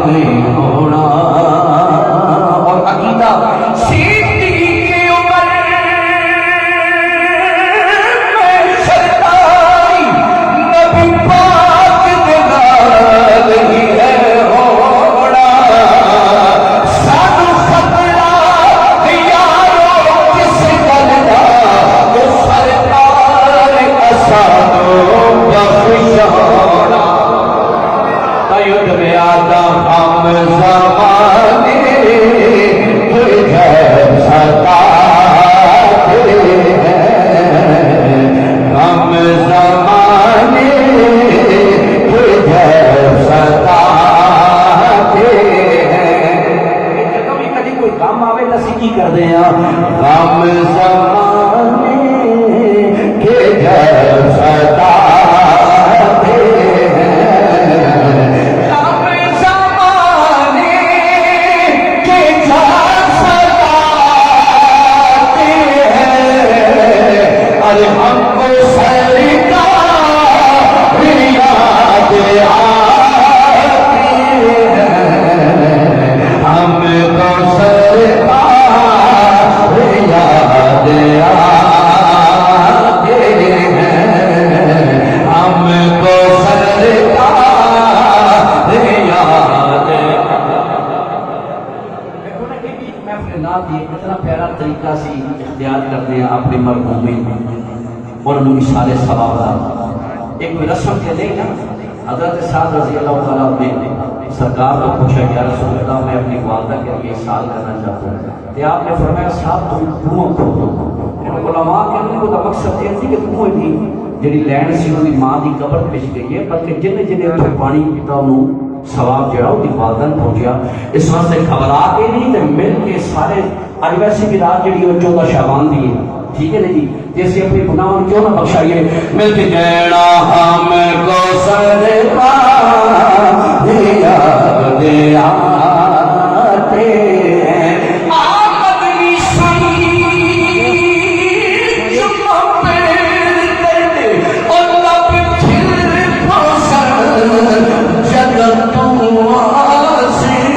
نہیں ہونا اور عقیدہ اپنے مرحومین اور اشارے ثواب دا ایک رسم کے دیں نا حضرت سعد رضی اللہ تعالیٰ نے سرکار کو پوچھا کہ یا رسول اللہ میں اپنی والدہ کے لیے سال کرنا چاہتا ہوں تو آپ نے فرمایا صاحب تم کنواں کھودو علماء کہنے کو مقصد یہ تھی کہ کنویں بھی جڑی لینڈ سی انہوں کی ماں کی قبر پیش گئی ہے بلکہ جن اتنے پانی پیتا انہوں ثواب جڑا وہ والدہ پہنچیا اس واسطے گھبرا کے نہیں تے مل کے سارے اج ویسے بھی رات جڑی وہ 14 شعبان دی ہے ٹھیک ہے جی جیسے اپنے گناہوں کیوں نہ بخشائیے مل کے جیڑا ہم کو صدقہ یاد آتے ہیں آمدنی سنی جمعہ پیر کرتے اور لب پھر پھسر جگتوں آسے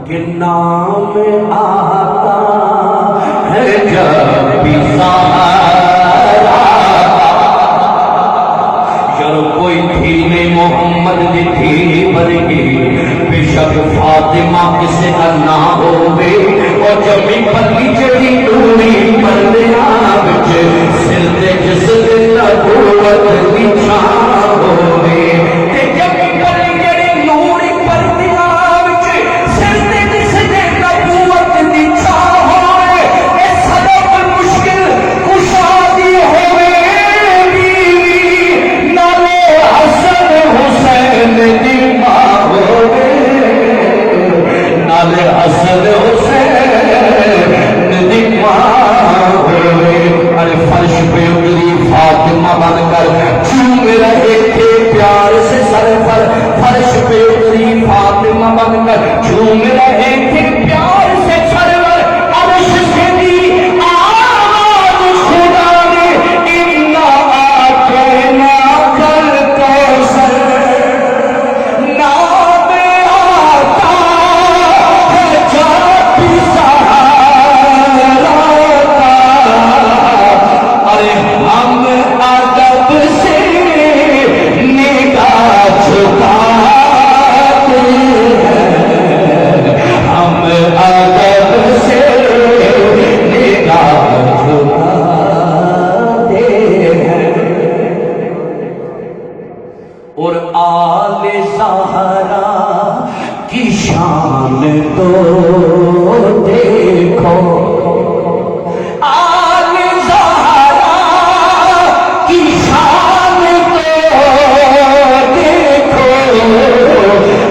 کہ نام آتا ہے جب بھی سہارا یار کوئی تھی نہیں محمد دی تھی برگی بے شک فاطمہ کسے نہ ہووے او جمی پلی جڑی نوری پردیاں وچ سر تے جس دے نبوت دی چھاں ہووے تے جمی پلی جڑی نوری پردیاں وچ سر تے جس دے نبوت دی چھاں ہووے اے سبب مشکل کشا دی ہووے نالے حسن حسین دی ماں ہووے نالے حسن حسین دی ماں ہوئے ارے فرش پہ اتری فاطمہ بن کر چوم رہے تھے پیار سے سر پر فرش پہ اتری فاطمہ بن کر چوم رہے تھے پیار سے سر پر عرش سے دی آواز خدا نے انا آتینا کل کوثر نام آتا ہے جاتی سہارا ارے ہم ادب سے نگاہ جھکاتے ہیں ہم ادب سے نگاہ جھکاتے ہیں اور آل زہرا کی شان تو دیکھو آل زہرا کی شان تو دیکھو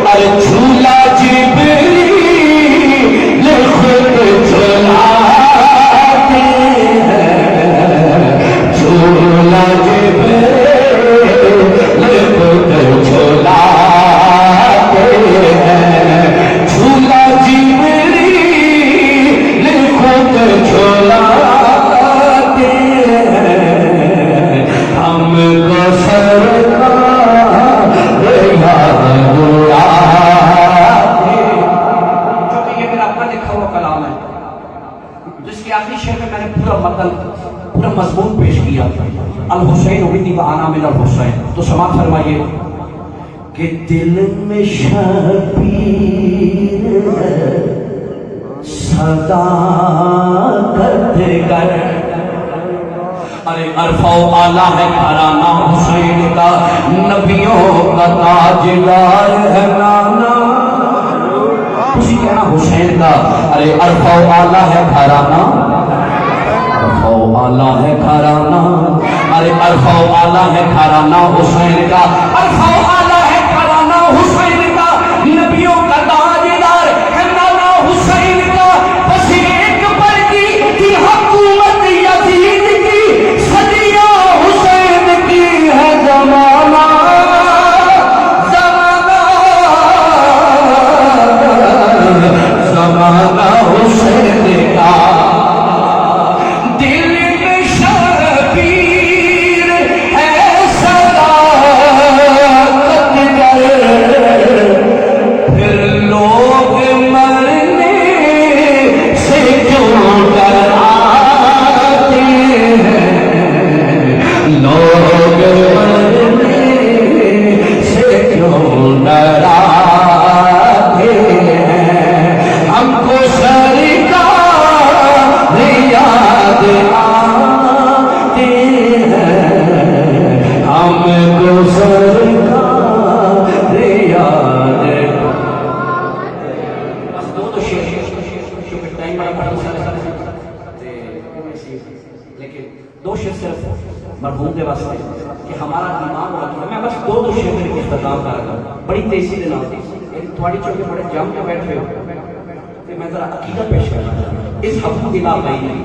ارے جھولا جبریل خود جھلاتے ہیں جھولا جبریل خود جھلاتے ہیں جھولا جبریل خود جھلاتے ہیں ہم کو سرکار یاد آتے چونکہ یہ میرا اپنا لکھا ہوا کلام ہے جس کے آخری شعر میں نے پورا مطلب پورا مضمون پیش کیا الحسین منی و انا من الحسین تو سماعت فرمائیے کہ دل میں شبیر ہے صداقت گر ارے عرفہ و اعلیٰ ہے گھرانہ حسین کا نبیوں کا تاجدار ہے نانا اسی کہنا حسین کا ارے عرفہ و اعلیٰ ہے گھرانہ عرفہ و اعلیٰ ہے گھرانہ ارے عرفہ و اعلیٰ ہے گھرانہ حسین کا عرفہ و اعلیٰ ہے گھرانہ حسین کا نبیوں کا تاجدار ہے نانا حسین کا بس ایک پردی کی حکومت یزید کی صدیہ حسین کی ہے زمانہ زمانہ حسین کا دل میں شبیر ہے صداقت گر پھر لوگ مرنے سے کیوں ڈراتے ہیں لوگ مرنے سے کیوں ڈراتے ہیں ہم کو سرکار یاد آتے ہیں ہم کو سرکار یاد بس دو شعر ٹائم بڑا لیکن دو شعر صرف مرحوم دے واسطے کہ ہمارا ایمان ہوتا ہے میں بس دو شعر کے اختتام کر رہا ہوں بڑی تیزی دے نال تھوڑی چونکہ بڑے جم کے بیٹھے ہو کہ میں ذرا عقیدت پیش کرنا چاہتا اس حق کی علاقہ ہی نہیں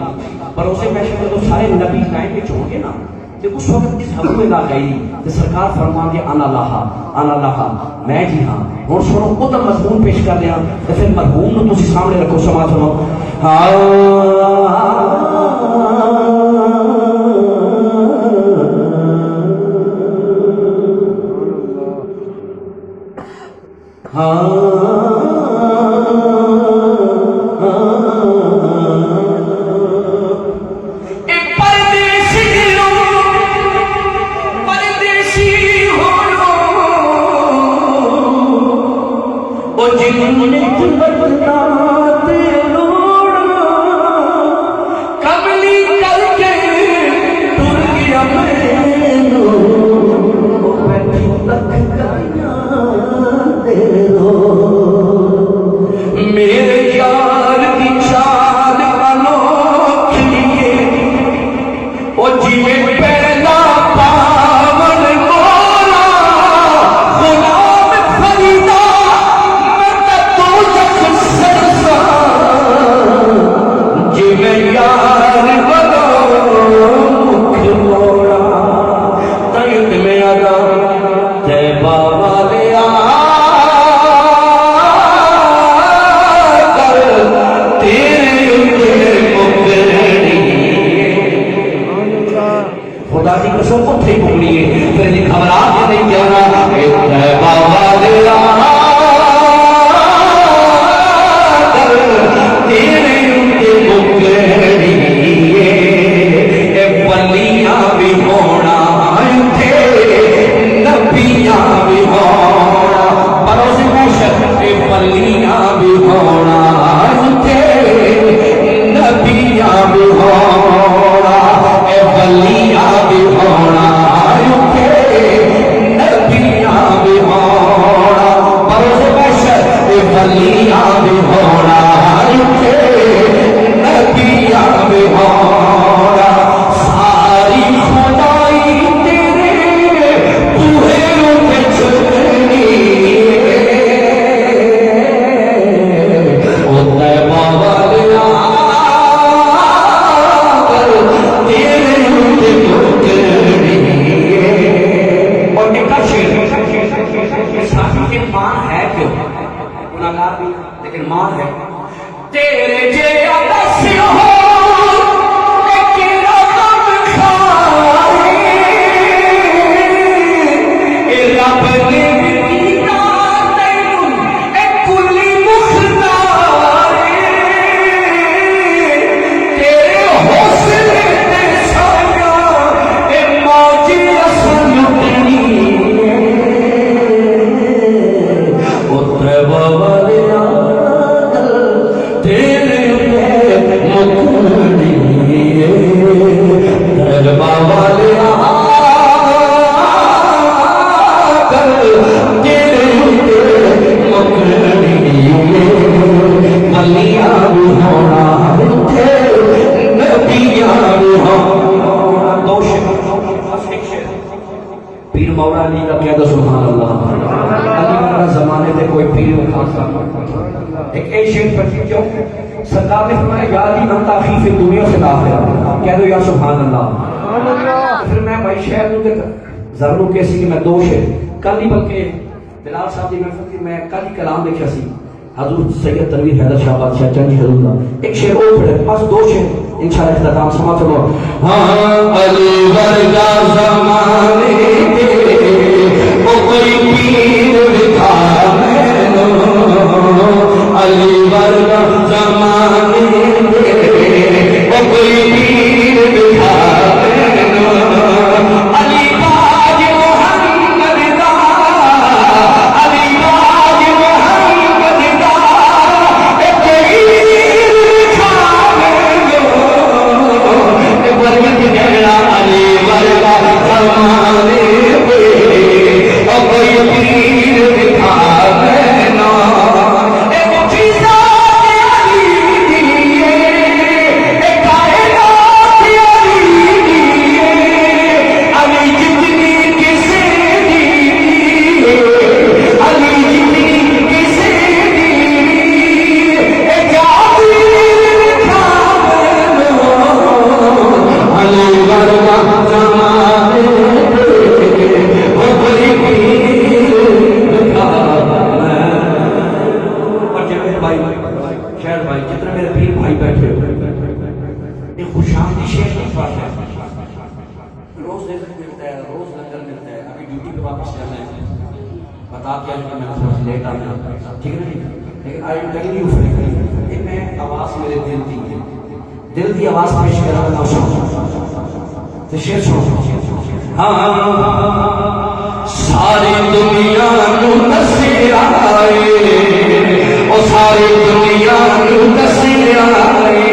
بھروسے پیش کر تو سارے نبی لائن میں چھوڑ گے نا دیکھو اس وقت اس حق کو علاقہ ہی نہیں سرکار فرما کے انا لہا میں جی ہاں اور سنو خود مضمون پیش کر لیا تو پھر مرحوم نو تسی سامنے رکھو سما سنو اتھے پکڑیے پھر گھبرا کے نہیں کہنا طیبہ والے تیرے اندے بکڑیے اے ولیاں بھی ہونا تھے نبیاں بھی ہونا بروز محشر اے ولیاں بھی ہونا تھے نبیاں بھی ہونا اے ولیاں بھی ہونا تھے نبیاں بھی ہونا بروز محشر اے ولیاں بھی ہونا تھے نبیاں بھی ہونا ساری خدائی تیرے بوہے پہ چلنی او طیبہ والے تیرے اندے بکڑی اور ایک شعر صحابی کے مان ہے کیوں گناہگار بھی لیکن مان ہے تیرے جے دس ہو پیر مولا علی کا کہہ دو سبحان اللہ علی کا زمانے میں کوئی پیر و خاصا ایک شعر پر کیوں سرکار نے فرمایا یا علی انت اخی فی الدنیا فی الاخرہ کہہ دو یا سبحان اللہ پھر میں بھائی شہر نو تے ضرور کیسی کہ میں دو شعر کل ہی بلکہ بلال صاحب دی محفل میں کل ہی کلام دیکھا سی حضور سید تنویر حیدر شاہ بادشاہ چنگی حضور کا ایک شعر اور پڑھے بس دو شعر انشاءاللہ اختتام سما چلو ہاں علی ورگا زمانے کے وہ کوئی پیر دکھا میں نو علی ورگا زمانے کے وہ کوئی پیر دکھا میں نو علی باج محمد دا علی باج محمد دا ایک پیر دکھا میں نو ورگت کہنا علی ورگا زمانے پہ اور کوئی پیر دکھا دینا ایک چیزا علی دیئے ایک کائنات علی دیئے علی جتنی کسے دیئے علی جتنی کسے دیئے ایک عبیر دکھا دینا علی ورگا زمانے اور کوئی پیر دکھا اور جب بھائی شہر بھائی جتنے میرے پیر بھائی بیٹھے ایک خوشامدی شہر نہیں پاتا ہے روز رزق ملتا ہے روز لنگر ملتا ہے ابھی ڈیوٹی پہ واپس کرنا ہے بتا دیا کہ میں تھوڑا سی لیٹ آنا ٹھیک ہے نا لیکن I am telling you frankly میں آواز میرے دل کی آواز پیش کر رہا ہوں تو شعر سنو ساری دنیا نو دسے آئے او ساری دنیا نو دسے آئے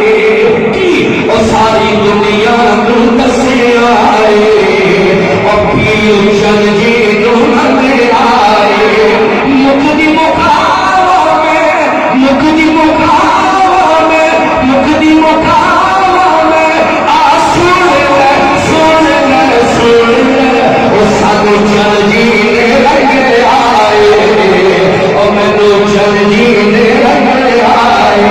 او ساری دنیا نو دسے آئے او پیر چل جی نو نظر آئے مکدی مکھاوا میں مکدی مکھاوا میں مکدی مکھاوا میں آسور سانو چل جینے رنگ آئے او مینو چل جینے رنگ آئے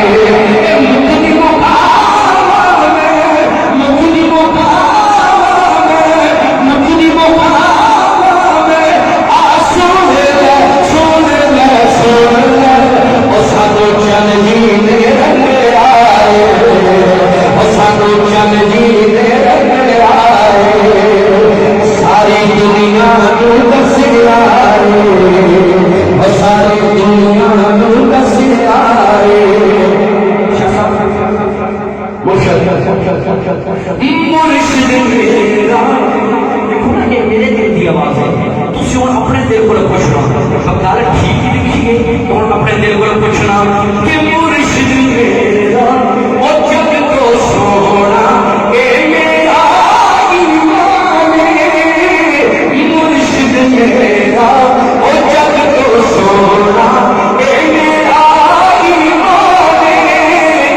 میرا دیکھو نا یہ میرے دل کی آواز ہے تسی ہن اپنے دل کو پوچھنا اب گل ٹھیک ہی لکھی ہے تو ہن اپنے دل کو پوچھنا کہ مرشد میرا او جگ تو سونا اے میرا ایمان ہے مرشد میرا او جگ تو سونا اے میرا ایمان ہے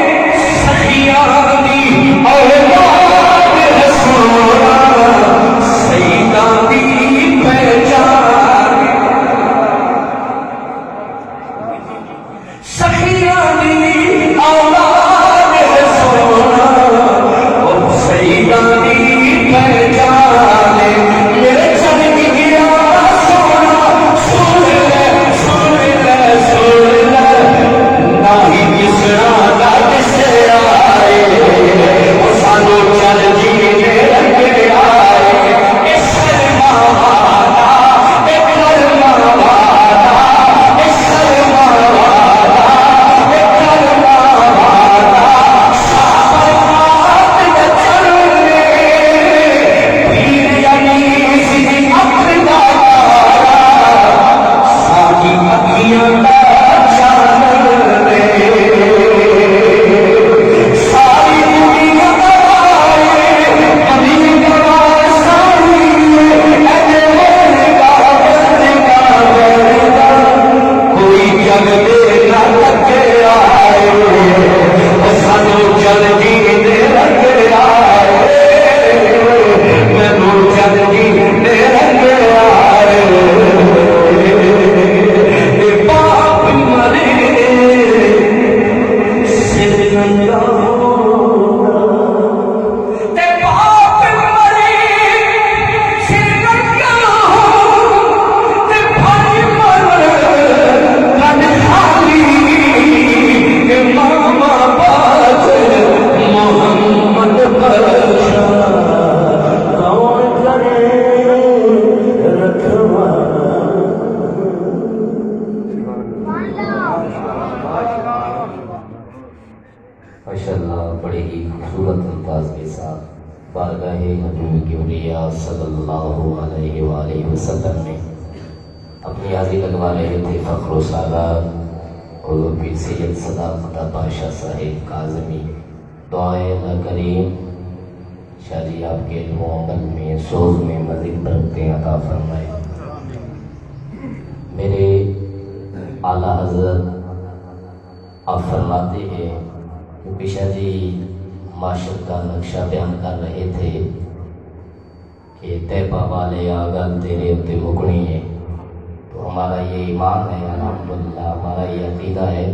سخیاں دی اولاد رسولا سیداں دی پہچان سخیاں دی اولاد رسولا اور سیداں دی پہچان میرے چل گیا سونا سن لے سن لے سن لے نہ ہی کسنا درد سے آئے وہ سانو چل جینے لگے آئے اے شرما والا اے کرما والا اے شرما والا اے کرما والا شابات نہ چلنے پیر انیس دی اپنا ساکی اکھیاں دا چانن میں ساری دنیا گوائے کبھی گواہ ساری اے ورگا ورگا کوئی جگ دے نہ لگے آئے وہ سانو جل جینے لگے آئے مینوں جل جینے لگے آئے اے باپ مرے سر ننگا تے باپ مرے سر ننگا تے بھائی مرے کن خالی اے ماما باز محمد بشا کون کرے رکھوا ماشاءاللہ بڑے ہی خوبصورت الفاظ کے ساتھ بارگاہ حضور کبریا صلی اللہ علیہ وآلہ وسلم میں اپنی حاضری لگوا رہے تھے فخر و سعادت حضور پیر سید صداقت پاشا صاحب کاظمی دعائیں اللہ کریم شاہ جی آپ کے علم و عمل میں سوز میں مزید برکتیں عطا فرمائے میرے اعلیٰ حضرت آپ فرماتے ہیں کہ پیشہ جی معاشرت کا نقشہ بیان کر رہے تھے کہ طیبہ والے آگل تیرے اتے مکنی ہے تو ہمارا یہ ایمان ہے الحمدللہ ہمارا یہ عقیدہ ہے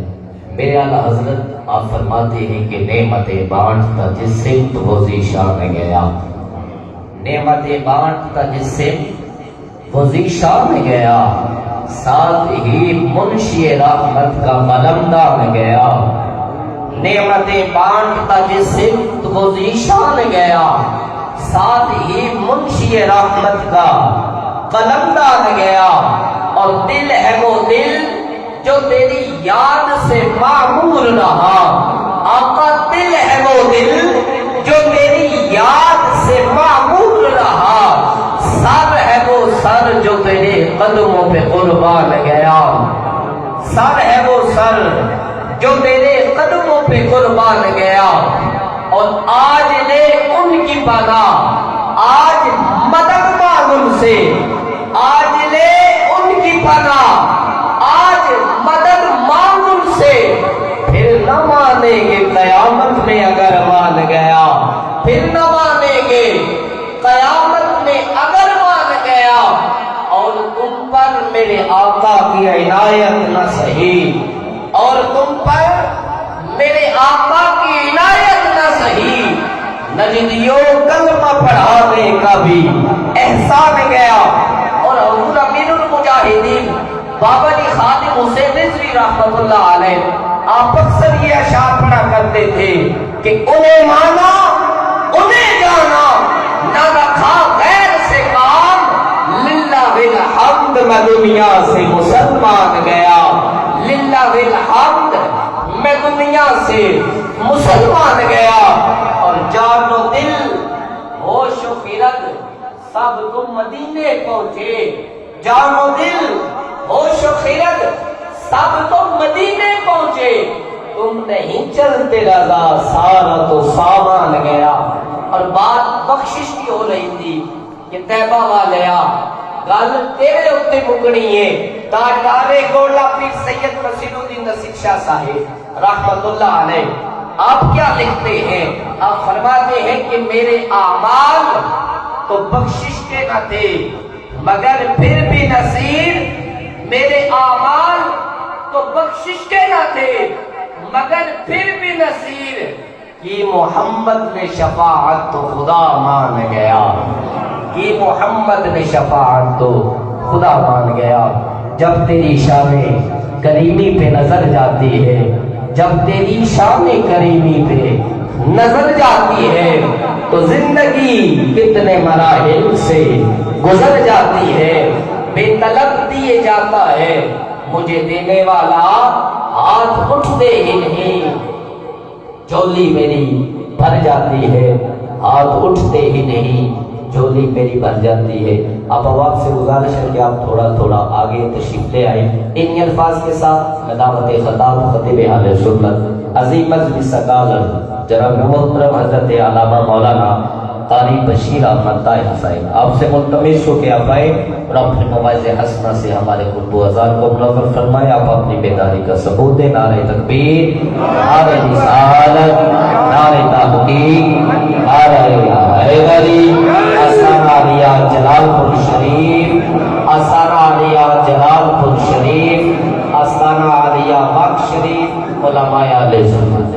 میرے اعلیٰ حضرت آپ فرماتے ہیں کہ نعمتیں بانٹتا جس سمت وہ ذیشان گیا نعمتیں بانٹتا جس سمت وہ ذیشان گیا ساتھ ہی منشی رحمت کا قلمدان گیا نعمتیں بانٹتا جس سمت وہ ذیشان گیا ساتھ ہی منشی رحمت کا قلمدان گیا اور دل ہے وہ دل جو تیری یاد سے معمور رہا آقا دل ہے وہ دل جو تیری یاد سے معمور رہا سر ہے وہ سر جو تیرے قدموں پہ قربان گیا سر ہے وہ سر جو تیرے قدموں پہ قربان گیا اور آج لے ان کی پناہ آج مدد مانگ ان سے آج لے ان کی پناہ آج مدد مانگ ان سے پھر نہ مانیں گے قیامت میں اگر مان گیا پھر نہ مانیں گے قیامت میں اگر مان گیا اور تم پر میرے آقا کی عنایت نہ سہی اور تم پر میرے آقا کی عنایت نہ سہی نجدیوں کلمہ پڑھانے کا بھی احسان گیا اور حضور امین المجاہدین بابا جی خادم حسین نظری رحمت اللہ علیہ آپ اکثر یہ اشعار پڑھا کرتے تھے کہ انہیں مانا انہیں جانا نہ رکھا غیر سے کام للہ الحمد میں دنیا سے مسلمان گیا للہ الحمد میں دنیا سے مسلمان گیا اور جان و دل ہو ہوش و خیرت سب تم مدینے پہنچے، جان و دل ہوش و خیرت سب تم مدینے پہنچے، تم نہیں چلتے رضا سارا تو سامان گیا۔ اور بات بخشش کی ہو رہی تھی کہ طیبہ والیا گل تیرے اتنے مکنی ہے۔ تاجدارے گولڈا پیر سید نصیر الدین نصیر شاہ صاحب رحمت اللہ علیہ آپ کیا لکھتے ہیں؟ آپ فرماتے ہیں کہ میرے اعمال تو بخشش کے نہ تھے مگر پھر بھی نصیر، میرے اعمال تو بخشش کے نہ تھے مگر پھر بھی نصیر کی محمد نے شفاعت تو خدا مان گیا، کی محمد نے شفاعت تو خدا مان گیا۔ جب تیری شان کریمی پہ نظر جاتی ہے، جب تیری شان کریمی پہ نظر جاتی ہے تو زندگی کتنے مراحل سے گزر جاتی ہے، بے طلب دیے جاتا ہے مجھے دینے والا ہاتھ اٹھتے ہی نہیں، جولی میری بھر جاتی ہے، ہاتھ اٹھتے ہی نہیں جولی میری بھر جاتی ہے۔ اب آپ سے گزارش ہے کہ آپ تھوڑا تھوڑا آگے تشریف لے آئیں۔ انہی الفاظ کے ساتھ ندامت خطاب خطیب اہل سنت عظیم مجلس سکالر جناب محترم حضرت علامہ مولانا قاری بشیر احمد طاہر صاحب آپ سے ملتمس ہو کہ آپ آئے اور اپنے مواعظ حسنہ سے ہمارے قرب و اذان کو منور فرمائے۔ آپ اپنی بیداری کا ثبوت دیں۔ نعرہ تکبیر، نعرہ رسالت، نعرہ تحقیق، نعرہ حیدری، آستانہ عالیہ جلال پور شریف، آستانہ عالیہ جلال پور شریف، آستانہ عالیہ باغ شریف، علماء اہل سنت۔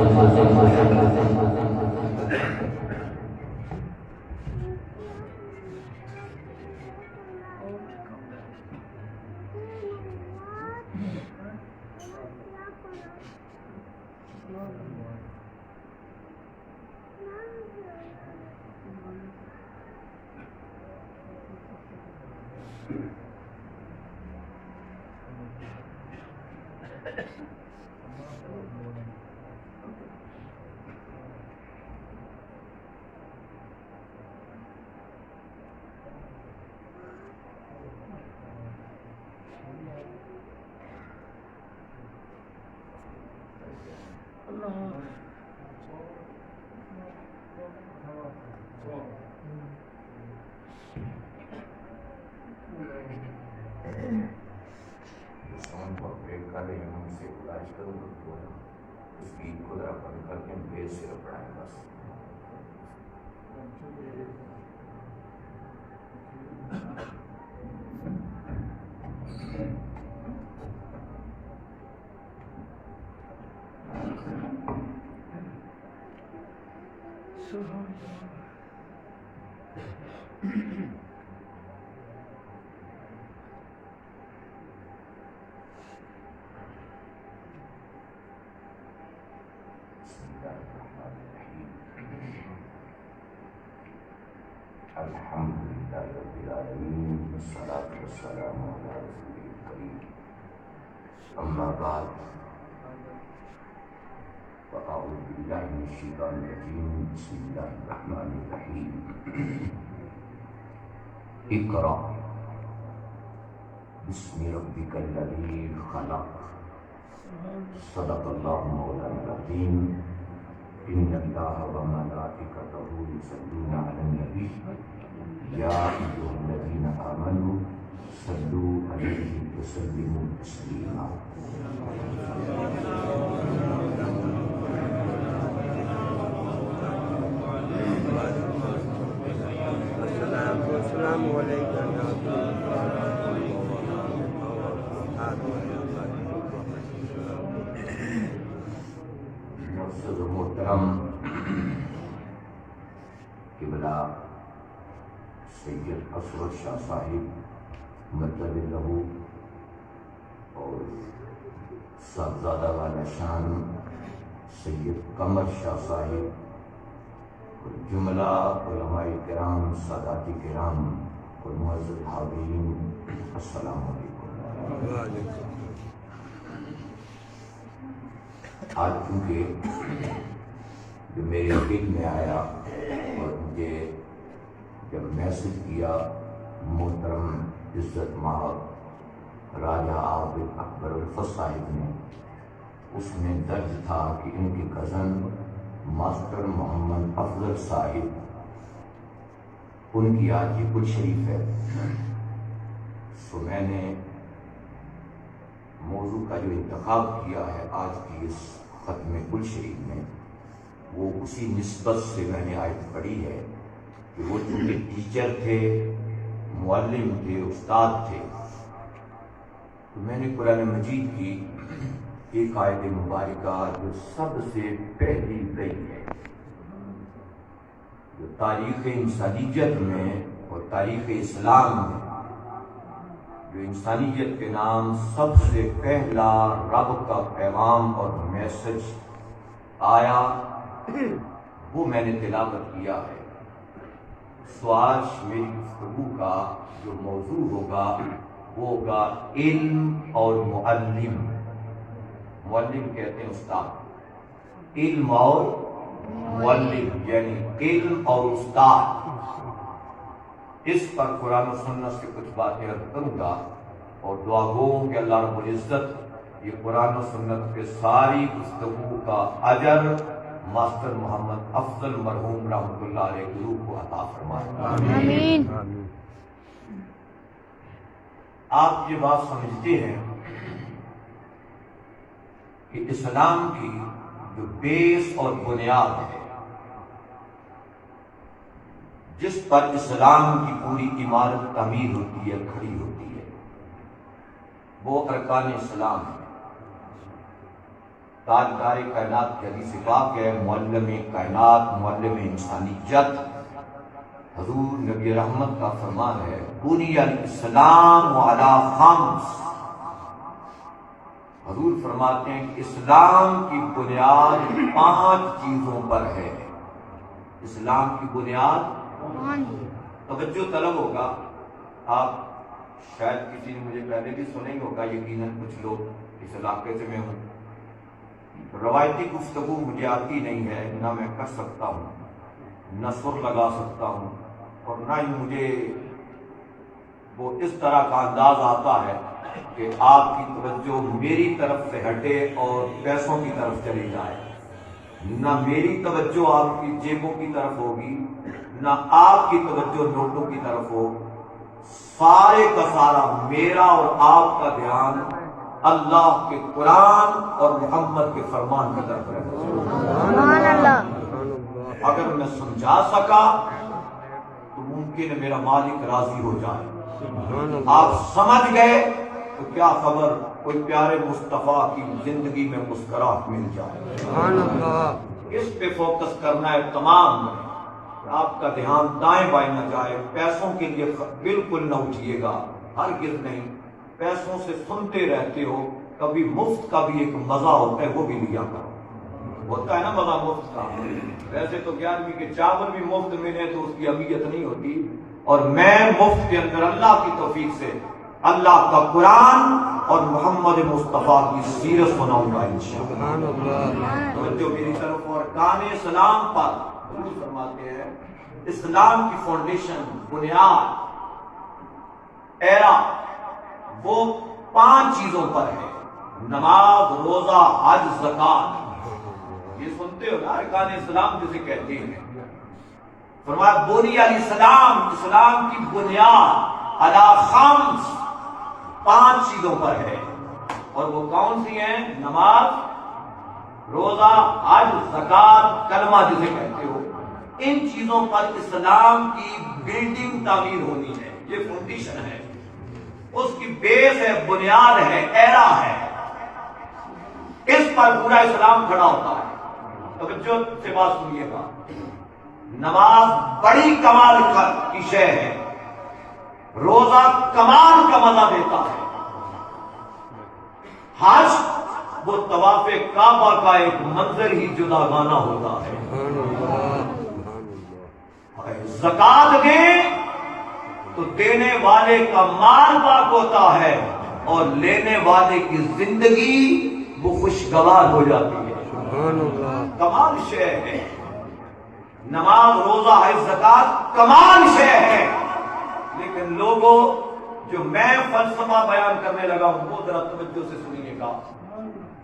الحمد لله رب العالمين والصلاة والسلام على رسوله الكريم أما بعد فأعوذ بالله من الشيطان الرجيم بسم الله الرحمن الرحيم اقرأ بسم ربك الذي خلق صدق الله مولانا العظيم إن الله وملائكته يصلون على النبي يا أيها الذين آمنوا صلوا عليه وسلموا تسليما السلام علیکم معزز و محترم قبلہ سید اسود شاہ صاحب مطلب لہو اور صاحبزادہ والا شان سید قمر شاہ صاحب اور جملہ علماء کرام سادات کرام اور معزز حاضرین السلام علیکم۔ آج چونکہ جو میرے دل میں آیا اور مجھے جب میسج کیا محترم عزت مآب راجہ عابد اکبر الفت صاحب نے، اس میں درج تھا کہ ان کی کزن ماسٹر محمد افضل صاحب، ان کی آج یہ کل شریف ہے. سو میں نے موضوع کا جو انتخاب کیا ہے آج کی اس ختم کل شریف میں، وہ اسی نسبت سے میں نے آیت پڑھی ہے کہ وہ چونکہ ٹیچر تھے، معلم تھے، استاد تھے، تو میں نے قرآن مجید کی ایک آیت مبارکہ جو سب سے پہلی گئی ہے، جو تاریخ انسانیت میں اور تاریخ اسلام میں جو انسانیت کے نام سب سے پہلا رب کا پیغام اور میسج آیا، وہ میں نے تلاوت کیا ہے. سوال میری گفتگو کا جو موضوع ہوگا وہ ہوگا علم اور معلم. معلم کہتے ہیں استاد، علم اور معلم یعنی علم اور استاد. اس پر قرآن و سنت سے کچھ باتیں عرض کروں گا اور دعا گو کہ اللہ رب العزت یہ قرآن و سنت کے ساری گفتگو کا اجر ماسٹر محمد افضل مرحوم رحمۃ اللہ علیہ کی روح کو عطا فرمائے. آمین. آپ یہ بات سمجھتے ہیں کہ اسلام کی جو بیس اور بنیاد ہے، جس پر اسلام کی پوری عمارت تعمیر ہوتی ہے، کھڑی ہوتی ہے، وہ ارکان اسلام ہے. تاجدار کائنات کی حدیث پاک ہے، معلم کائنات، معلم انسانیت، حضور نبی رحمت کا فرمان ہے، بنی الاسلام علی خمس. حضور فرماتے ہیں کہ اسلام کی بنیاد 5 چیزوں پر ہے. اسلام کی بنیاد توجہ طلب ہوگا. آپ شاید کسی نے مجھے پہلے بھی سنا ہی ہوگا، یقیناً کچھ لوگ اس علاقے سے میں ہوں. روایتی گفتگو مجھے آتی نہیں ہے، نہ میں کر سکتا ہوں، نہ سر لگا سکتا ہوں، اور نہ ہی مجھے وہ اس طرح کا انداز آتا ہے کہ آپ کی توجہ میری طرف سے ہٹے اور پیسوں کی طرف چلی جائے. نہ میری توجہ آپ کی جیبوں کی طرف ہوگی، نہ آپ کی توجہ نوٹوں کی طرف ہو. سارے کا سارا میرا اور آپ کا دھیان اللہ کے قرآن اور محمد کے فرمان کی طرف رہے. اگر میں سمجھا سکا تو ممکن ہے میرا مالک راضی ہو جائے. آپ سمجھ گئے تو کیا خبر کوئی پیارے مصطفیٰ کی زندگی میں مسکراہٹ مل جائے. اس پہ فوکس کرنا ہے تمام. آپ کا دھیان دائیں بائیں نہ جائے. پیسوں کے لیے بالکل نہ اٹھیے گا، ہرگز نہیں. پیسوں سے سنتے رہتے ہو، کبھی مفت کا بھی ایک مزہ ہوتا ہے، وہ بھی لیا کرو. ہوتا ہے نا مزہ مفت کا. ویسے تو 11ویں کے چاول بھی مفت ملے تو اس کی اہمیت نہیں ہوتی. اور میں مفت کے اندر اللہ کی توفیق سے اللہ کا قرآن اور محمد مصطفیٰ کی سیرت سناؤں گا انشاءاللہ. توجہ میری طرف. اور ارکان اسلام پر حضور فرماتے ہیں اسلام کی فاؤنڈیشن، بنیاد، ایرا وہ 5 چیزوں پر ہے. نماز، روزہ، حج، زکات. یہ سنتے ہو نا ارکان اسلام جسے کہتے ہیں. فرمایا بنی الاسلام، اسلام کی بنیاد علی خمس، 5 چیزوں پر ہے. اور وہ کون سی ہیں؟ نماز، روزہ، حج، زکات، کلمہ جسے کہتے ہو. ان چیزوں پر اسلام کی بلڈنگ تعمیر ہونی ہے. یہ فاؤنڈیشن ہے، اس کی بیس ہے، بنیاد ہے، ایرا ہے. اس پر پورا اسلام کھڑا ہوتا ہے. توجہ سے بات سنیے گا. نماز بڑی کمال کی شے ہے. روزہ کمال کا مزہ دیتا ہے. حج وہ طواف کعبہ کا ایک منظر ہی جدا گانا ہوتا ہے. زکات دیں تو دینے والے کا مال پاک ہوتا ہے اور لینے والے کی زندگی وہ خوشگوار ہو جاتی ہے. کمال شے ہے. نماز روزہ حج زکات کمال شے ہے، لیکن لوگوں جو میں فلسفہ بیان کرنے لگا ہوں وہ ذرا توجہ سے سنیے گا،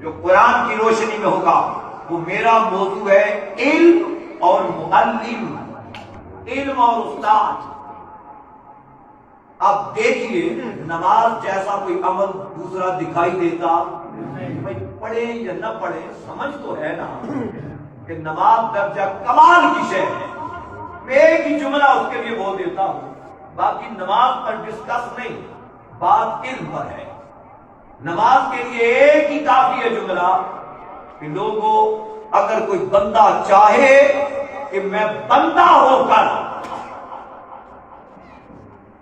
جو قرآن کی روشنی میں ہوگا وہ میرا موضوع ہے علم اور معلم، علم اور استاد۔ اب دیکھیے نماز جیسا کوئی عمل دوسرا دکھائی دیتا، بھائی پڑھے یا نہ پڑھے سمجھ تو ہے نا کہ نماز درجہ کمال کی شے ہے۔ میں ایک ہی جملہ اس کے لیے بول دیتا ہوں، باقی نماز پر ڈسکس نہیں، بات علم پر ہے۔ نماز کے لیے ایک ہی کافی ہے جملہ کہ لوگوں اگر کوئی بندہ چاہے کہ میں بندہ ہو کر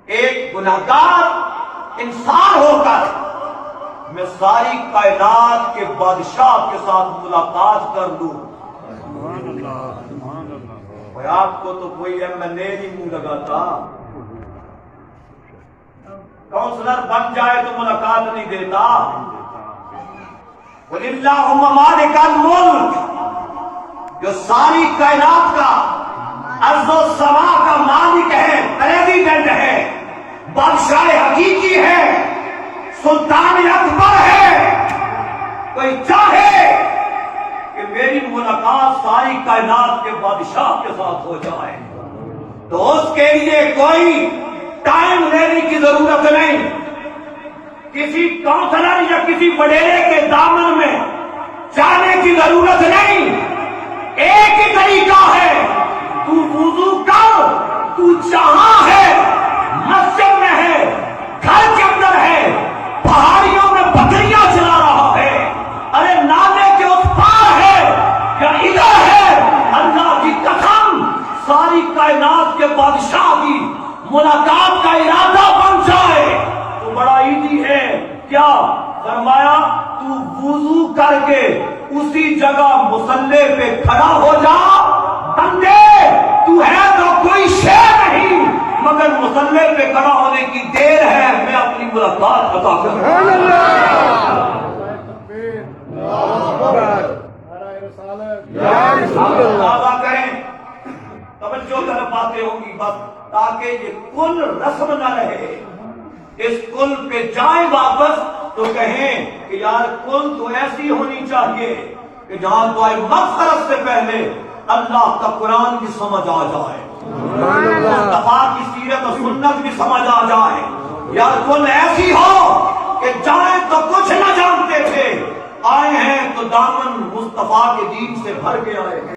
ایک گناہگار انسان ہو کر میں ساری کائنات کے بادشاہ کے ساتھ ملاقات کر لوں، بھائی آپ کو تو کوئی ایم ایل اے نہیں منہ لگاتا، کونسلر بن جائے تو ملاقات نہیں دیتا۔ قُلِ اللَّهُمَّ مَالِكَ الْمُلْكِ، جو ساری کائنات کا ارض و سما کا مالک ہے، پریزیڈنٹ ہے، بادشاہ حقیقی ہے، سلطان اکبر ہے، کوئی چاہے کہ میری ملاقات ساری کائنات کے بادشاہ کے ساتھ ہو جائے تو اس کے لیے کوئی ٹائم لینے کی ضرورت نہیں، کسی کاؤنسلر یا کسی وڈیرے کے دامن میں جانے کی ضرورت نہیں، ایک ہی طریقہ ہے، تو وضو کر، تو جہاں ہے، مسجد میں ہے، گھر کے اندر ہے، پہاڑیوں میں بکریاں چلا رہا ہے، ارے نالے کے اس پار ہے یا ادھر ہے، اللہ کی قسم ساری کائنات کے بادشاہ کی ملاقات کا ارادہ بن جائے تو بڑا ایزی ہے۔ کیا فرمایا؟ تو وضو کر کے اسی جگہ مصلی پہ کھڑا ہو جا، بندے تو ہے تو کوئی شے نہیں مگر مصلی پہ کھڑا ہونے کی دیر ہے، میں اپنی ملاقات عطا کروں۔ اندازہ کریں، توجہ طرف باتیں ہوں گی بس تاکہ یہ کل رسم نہ رہے، اس کل پہ جائیں واپس تو کہیں کہ یار کل تو ایسی ہونی چاہیے کہ جہاں دعائے مغفرت سے پہلے اللہ کا قرآن بھی سمجھ آ جائے، مصطفیٰ کی سیرت و سنت بھی سمجھ آ جائے، یار کل ایسی ہو کہ جائیں تو کچھ نہ جانتے تھے، آئے ہیں تو دامن مصطفیٰ کے دین سے بھر کے آئے ہیں۔